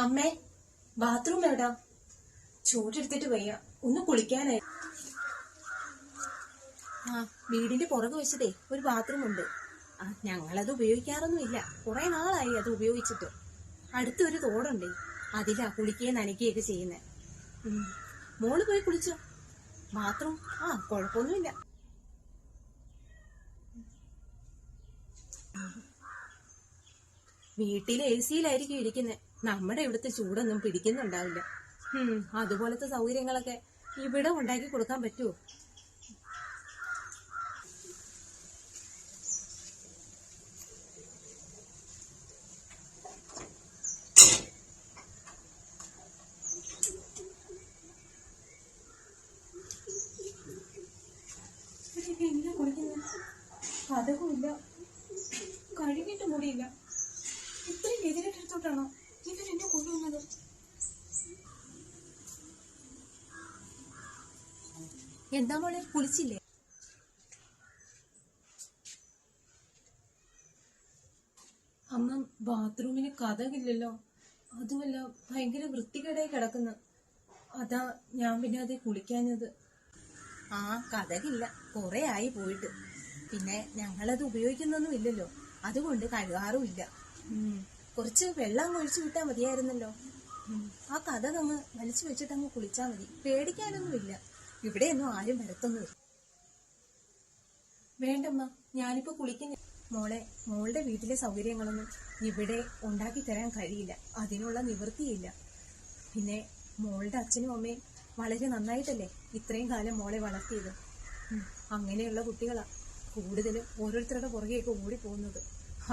അമ്മേ, ബാത്റൂം എവിടാ? ചൂടെടുത്തിട്ട് വയ്യ, ഒന്ന് കുളിക്കാനായി. ആ, വീടിന്റെ പുറകു വശത്തേ ഒരു ബാത്റൂം ഉണ്ട്. ഞങ്ങളത് ഉപയോഗിക്കാറൊന്നുമില്ല, കുറെ നാളായി അത് ഉപയോഗിച്ചിട്ട്. അടുത്തൊരു തോടുണ്ടേ, അതിലാ കുളിക്കുകയും നനയ്ക്കുകയൊക്കെ ചെയ്യുന്നേ. മോള് പോയി കുളിച്ചോ? ബാത്റൂം കുഴപ്പമൊന്നുമില്ല. വീട്ടിലെ AC-യിലായിരിക്കും ഇരിക്കുന്നത്. നമ്മുടെ ഇവിടുത്തെ ചൂടൊന്നും പിടിക്കുന്നുണ്ടാവില്ല. അതുപോലത്തെ സൗകര്യങ്ങളൊക്കെ ഇവിടെ ഉണ്ടാക്കി കൊടുക്കാൻ പറ്റുമോ? എങ്ങനെ കുളിക്കുന്ന? പതകുമില്ല, കഴുകിയിട്ട് മുടിയില്ല. ഇത്രയും ഗതികെട്ടെടുത്തോട്ടാണോ ഇവരെന്നെ കൊണ്ടുവന്നത്? എന്താ മോളെ, കുളിച്ചില്ലേ? അമ്മ, ബാത്റൂമിന് കതകില്ലല്ലോ. അതുമല്ല, ഭയങ്കര വൃത്തികേടായി കിടക്കുന്നു. അതാ ഞാൻ പിന്നെ അത് കുളിക്കാഞ്ഞത്. കതകില്ല, കുറെ ആയി പോയിട്ട്. പിന്നെ ഞങ്ങളത് ഉപയോഗിക്കുന്നൊന്നും ഇല്ലല്ലോ, അതുകൊണ്ട് കഴുകാറുമില്ല. കുറച്ച് വെള്ളം ഒഴിച്ചു വിട്ടാൽ മതിയായിരുന്നല്ലോ. ആ കതകങ്ങ് വലിച്ചു വെച്ചിട്ട് അങ്ങ് കുളിച്ചാൽ മതി, പേടിക്കാനൊന്നുമില്ല. ഇവിടെയൊന്നും ആരും വരത്തൊന്നുമില്ല. വേണ്ടമ്മ, ഞാനിപ്പോ കുളിക്കുന്ന. മോളുടെ വീട്ടിലെ സൗകര്യങ്ങളൊന്നും ഇവിടെ ഉണ്ടാക്കി തരാൻ കഴിയില്ല, അതിനുള്ള നിവൃത്തിയില്ല. പിന്നെ മോളുടെ അച്ഛനും അമ്മയും വളരെ നന്നായിട്ടല്ലേ ഇത്രയും കാലം മോളെ വളർത്തിയത്. അങ്ങനെയുള്ള കുട്ടികളാ കൂടുതലും ഓരോരുത്തരുടെ പുറകെയൊക്കെ ഓടിപ്പോകുന്നത്.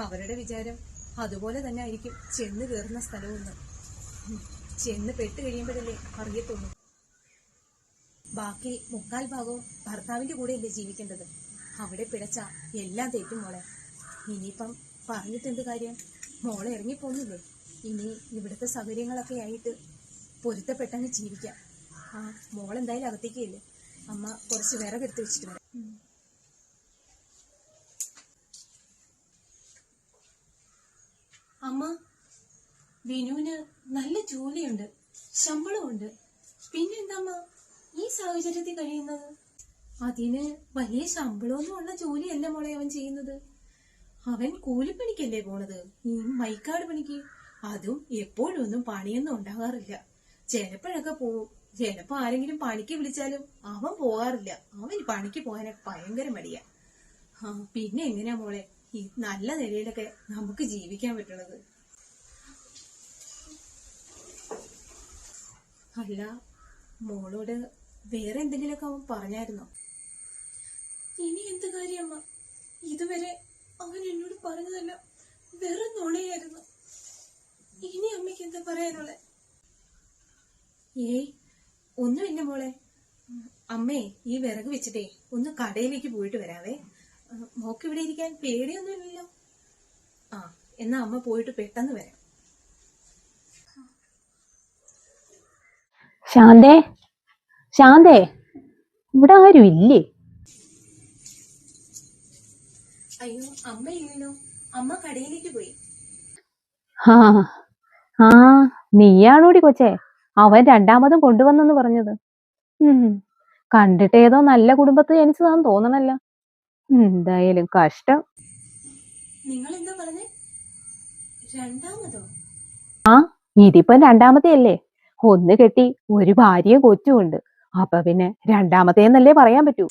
അവരുടെ വിചാരം അതുപോലെ തന്നെ ആയിരിക്കും ചെന്ന് കയറുന്ന സ്ഥലമൊന്നും. ചെന്ന് പെട്ട് കഴിയുമ്പോഴല്ലേ അറിയത്തുള്ളൂ. ബാക്കി 3/4 ഭാഗവും ഭർത്താവിന്റെ കൂടെയല്ലേ ജീവിക്കേണ്ടത്. അവിടെ പിഴച്ച എല്ലാം തെറ്റും മോളെ. ഇനിയിപ്പം പറഞ്ഞിട്ട് എന്ത് കാര്യം? മോളെ ഇറങ്ങിപ്പോന്നില്ലേ. ഇനി ഇവിടുത്തെ സൗകര്യങ്ങളൊക്കെ ആയിട്ട് പൊരുത്തപ്പെട്ടങ്ങ് ജീവിക്കാം. മോളെന്തായാലും അകത്തേക്കില്ലേ. അമ്മ കുറച്ച് വിറകെടുത്ത് വെച്ചിട്ട് വരാം. അമ്മ, വിനുവിന് നല്ല ജോലിയുണ്ട്, ശമ്പളമുണ്ട്. പിന്നെന്താമ്മ ഈ സാഹചര്യത്തിൽ കഴിയുന്നത്? അതിന് വലിയ ശമ്പളമൊന്നും ഉള്ള ജോലിയല്ല മോളെ അവൻ ചെയ്യുന്നത്. അവൻ കൂലിപ്പണിക്കല്ലേ പോണത്, ഈ മൈക്കാട് പണിക്ക്. അതും എപ്പോഴും ഒന്നും പണിയൊന്നും ഉണ്ടാകാറില്ല. ചിലപ്പോഴൊക്കെ പോവും. ചിലപ്പോ ആരെങ്കിലും പണിക്ക് വിളിച്ചാലും അവൻ പോകാറില്ല. അവന് പണിക്ക് പോകാനൊക്കെ ഭയങ്കര മടിയാ. പിന്നെ എങ്ങനെയാ മോളെ ഈ നല്ല നിലയിലൊക്കെ നമുക്ക് ജീവിക്കാൻ പറ്റണത്? അല്ല, മോളോട് വേറെ എന്തെങ്കിലുമൊക്കെ അവൻ പറഞ്ഞായിരുന്നോ? ഇനി എന്ത് കാര്യമ്മ, ഇതുവരെ അവൻ എന്നോട് പറഞ്ഞതല്ല വെറും നുണയായിരുന്നു. ഇനി അമ്മയ്ക്ക് എന്താ പറയാനുള്ള? ഏയ്, ഒന്നുമില്ല മോളെ. അമ്മേ, ഈ വിറക് വെച്ചിട്ടേ ഒന്ന് കടയിലേക്ക് പോയിട്ട് വരാവേ. മോക്ക് ഇവിടെ ഇരിക്കാൻ പേടിയൊന്നുമില്ലല്ലോ. എന്നാ അമ്മ പോയിട്ട് പെട്ടെന്ന് വരാം. ശാന്തേ, ശാന്തേ, ഇവിടെ ആരും ഇല്ലേ? അയ്യോ, അമ്മ ഇല്ലല്ലോ. അമ്മ കടയിലേക്ക് പോയി. നീയാണോടി കൊച്ചേ അവൻ രണ്ടാമതും കൊണ്ടുവന്നെന്ന് പറഞ്ഞത്? കണ്ടിട്ട് ഏതോ നല്ല കുടുംബത്തിൽ ജനിച്ചതാന്ന് തോന്നണല്ലോ. എന്തായാലും കഷ്ടം. നിങ്ങൾ എന്താ പറഞ്ഞേ? രണ്ടാമതോ? ഇതിപ്പം രണ്ടാമത്തെ അല്ലേ. ഒന്ന് കെട്ടി ഒരു ഭാര്യയും കൊച്ചുമുണ്ട്. അപ്പൊ പിന്നെ രണ്ടാമത്തേന്നല്ലേ പറയാൻ പറ്റൂ.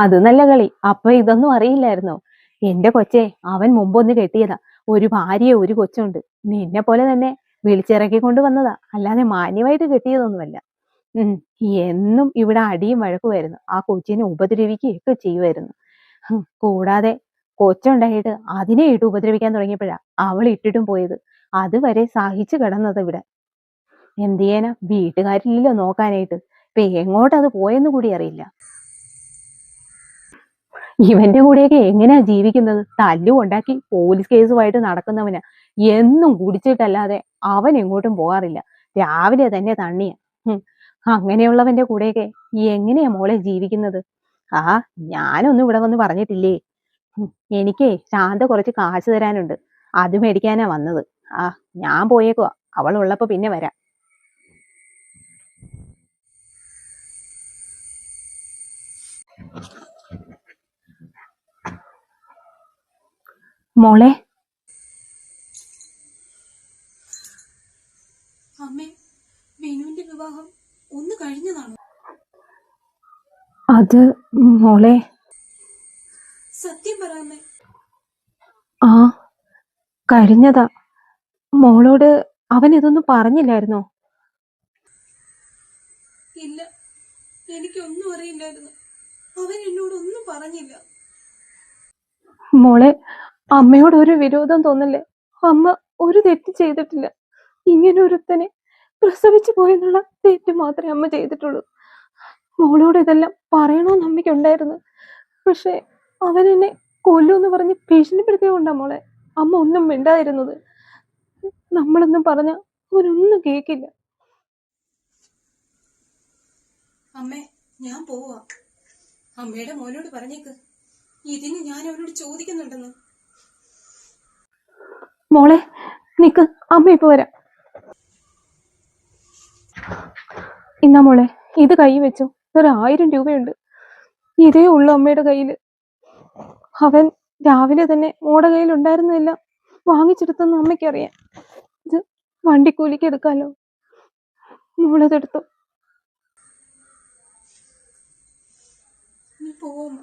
അത് നല്ല കളി. അപ്പൊ ഇതൊന്നും അറിയില്ലായിരുന്നോ? എന്റെ കൊച്ചേ, അവൻ മുമ്പൊന്ന് കെട്ടിയതാ. ഒരു ഭാര്യയെ ഒരു കൊച്ചുണ്ട്. നിന്നെ പോലെ തന്നെ വിളിച്ചിറക്കി കൊണ്ടുവന്നതാ, അല്ലാതെ മാന്യമായിട്ട് കെട്ടിയതൊന്നുമല്ല. എന്നും ഇവിടെ അടിയും വഴക്കുമായിരുന്നു. ആ കൊച്ചിനെ ഉപദ്രവിക്കുകയൊക്കെ ചെയ്യുമായിരുന്നു. കൂടാതെ കൊച്ചുണ്ടായിട്ട് അതിനെ ഇട്ട് ഉപദ്രവിക്കാൻ തുടങ്ങിയപ്പോഴാ അവൾ ഇട്ടിട്ടും പോയത്. അതുവരെ സഹിച്ചു കിടന്നത് ഇവിടെ. എന്ത് ചെയ്യാനാ, വീട്ടുകാരില്ലല്ലോ നോക്കാനായിട്ട്. ഇപ്പൊ എങ്ങോട്ടത് പോയെന്ന് കൂടി അറിയില്ല. ഇവന്റെ കൂടെയൊക്കെ എങ്ങനെയാ ജീവിക്കുന്നത്? തല്ലും ഉണ്ടാക്കി പോലീസ് കേസുമായിട്ട് നടക്കുന്നവന് എന്നും കുടിച്ചിട്ടല്ലാതെ അവൻ എങ്ങോട്ടും പോകാറില്ല. രാവിലെ തന്നെ തണ്ണിയ. അങ്ങനെയുള്ളവന്റെ കൂടെയൊക്കെ എങ്ങനെയാ മോളെ ജീവിക്കുന്നത്? ഞാനൊന്നും ഇവിടെ വന്ന് പറഞ്ഞിട്ടില്ലേ. എനിക്കേ ശാന്ത കുറച്ച് കാശ് തരാനുണ്ട്. അത് മേടിക്കാനാ വന്നത്. ആ, ഞാൻ പോയേക്കുവാ. അവൾ ഉള്ളപ്പോ പിന്നെ വരാം. മോളെ, അമ്മേ, വിനുവിന്റെ വിവാഹം ഒന്ന് കഴിഞ്ഞതാണോ? അത് മോളെ, സത്യം പറ അമ്മേ. ആ, കഴിഞ്ഞതാ. മോളോട് അവൻ ഇതൊന്നും പറഞ്ഞില്ലായിരുന്നോ? ഇല്ല, എനിക്കൊന്നും അറിയില്ലായിരുന്നു. അവൻ എന്നോട് ഒന്നും പറഞ്ഞില്ല. മോളെ, അമ്മയോട് ഒരു വിരോധം തോന്നില്ലേ? അമ്മ ഒരു തെറ്റ് ചെയ്തിട്ടില്ല. ഇങ്ങനെ ഒരുത്തനെ പ്രസവിച്ചു പോയെന്നുള്ള തെറ്റ് മാത്രമേ അമ്മ ചെയ്തിട്ടുള്ളൂ. മോളോട് ഇതെല്ലാം പറയണമെന്ന് അമ്മയ്ക്കുണ്ടായിരുന്നു. പക്ഷെ അവൻ എന്നെ കൊല്ലൂന്ന് പറഞ്ഞ് ഭീഷണിപ്പെടുത്തിയതുകൊണ്ടാ മോളെ അമ്മ ഒന്നും മിണ്ടായിരുന്നത്. നമ്മളൊന്നും പറഞ്ഞ അവനൊന്നും കേക്കില്ല. അമ്മേ, ഞാൻ പോവാ. അമ്മയുടെ മോനോട് പറഞ്ഞേക്ക് ഇതിന് ഞാൻ അവരോട് ചോദിക്കുന്നുണ്ടെന്ന്. മോളെ നിക്ക്, അമ്മ ഇപ്പൊ വരാം. ഇന്നാ മോളെ, ഇത് കൈ വെച്ചു. ഒരു 1000 രൂപയുണ്ട്. ഇതേ ഉള്ളു അമ്മയുടെ കയ്യില്. അവൻ രാവിലെ തന്നെ മോടെ കയ്യിൽ ഉണ്ടായിരുന്നതെല്ലാം വാങ്ങിച്ചെടുത്തെന്ന് അമ്മയ്ക്കറിയാം. ഇത് വണ്ടിക്കൂലിക്ക് എടുക്കാലോ. മോളതെടുത്തു. നീ പോവമ്മ.